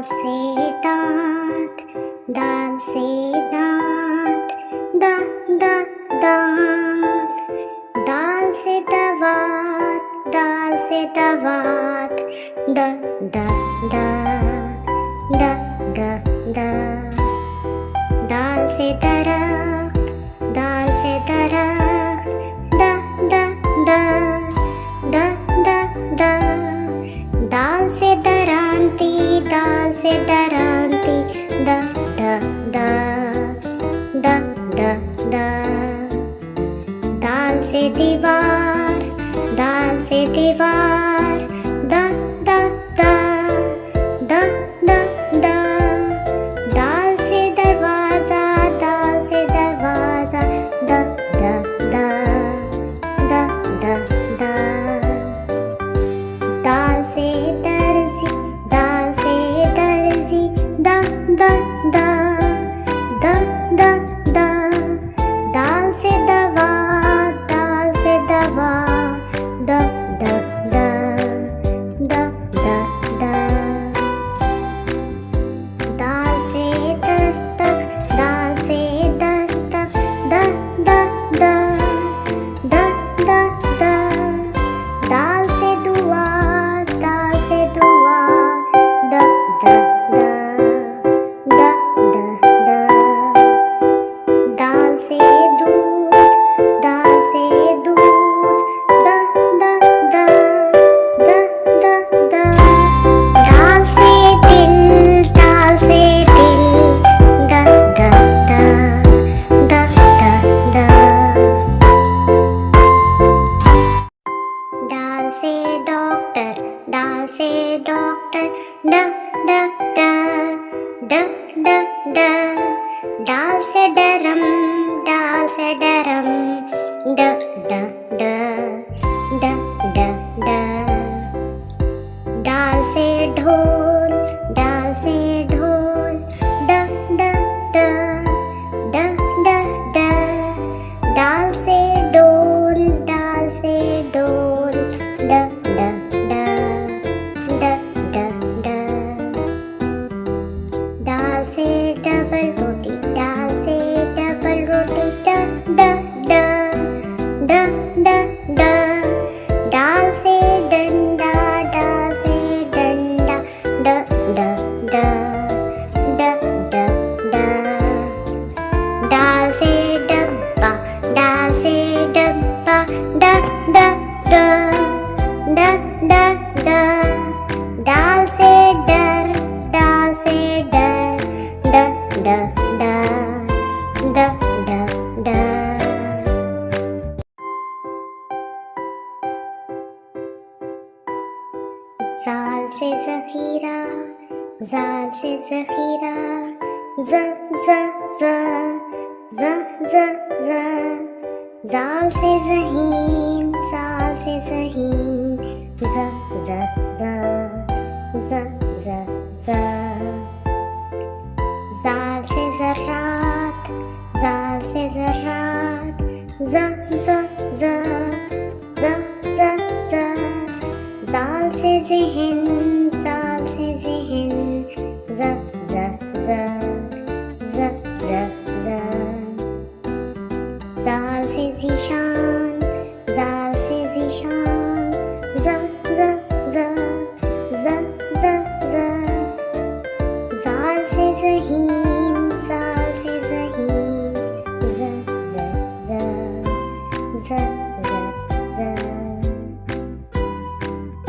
से दांत, दाल से दांत, दा दा दांत। दाल से दवात, दाल से दवात, द द द द द द। दाल से दरख्त, दाल से दरख्त, द द द द द द। दाल से दरांती, दाल से दरांती, द द द द द द। दाल से दीवार, दाल से दीवार, द द द द द द। दाल से दरवाजा, दाल से दरवाजा, द द द द द द। दाल से दर्जी, दाल से दर्जी, द द द द द द। दाल से दवा, दाल से दवा, द द द द द द। दाल से दस्तक, दाल से दस्तक, द द द द द द। दाल से दुआ, दाल से दुआ, द द द द द द। दाल से दूध, दाल से दूध, द द द द द द। दाल से दिल, दाल से दिल, द द द द द द। दाल से डॉक्टर, दाल से डॉक्टर, ड ड ड ड ड ड। दाल से डरम, दाल से डरम, ड ड ड ड ड ड। दाल से ढोल, दाल से ढोल, ड ड ड ड ड ड। दाल से डोल, दाल से डोल, ड ड ड ड ड ड। दाल से डबल रोटी, दाल से डबल रोटी, ड ड ड ड ड ड। दाल से डंडा, दाल से डंडा, ड ड ड ड ड ड। दाल से डब्बा, दाल से डब्बा, ड ड ड ड ड ड। दाल से डर, दाल से डर, ड ड ड ड ड ड। जाल से ज़ख़ीरा, जाल से ज़ख़ीरा, ज़ ज़ ज़ ज़ ज़ ज़। जाल से ज़हीन, जाल से ज़हीन, ज़ ज़ ज़ ज़ ज़ ज़। जाल से ज़र्रात, जाल से ज़र्रात, ज़ ज़ ज़ ज़ ज़ ज़। जाल से ज़हन, जाल से ज़हन, ज़ ज़ ज़ ज़ ज़ ज़। जाल से ज़ीशान, जाल से ज़ीशान, ज़ ज़ ज़ ज़ ज़ ज़। जाल से ज़हीन,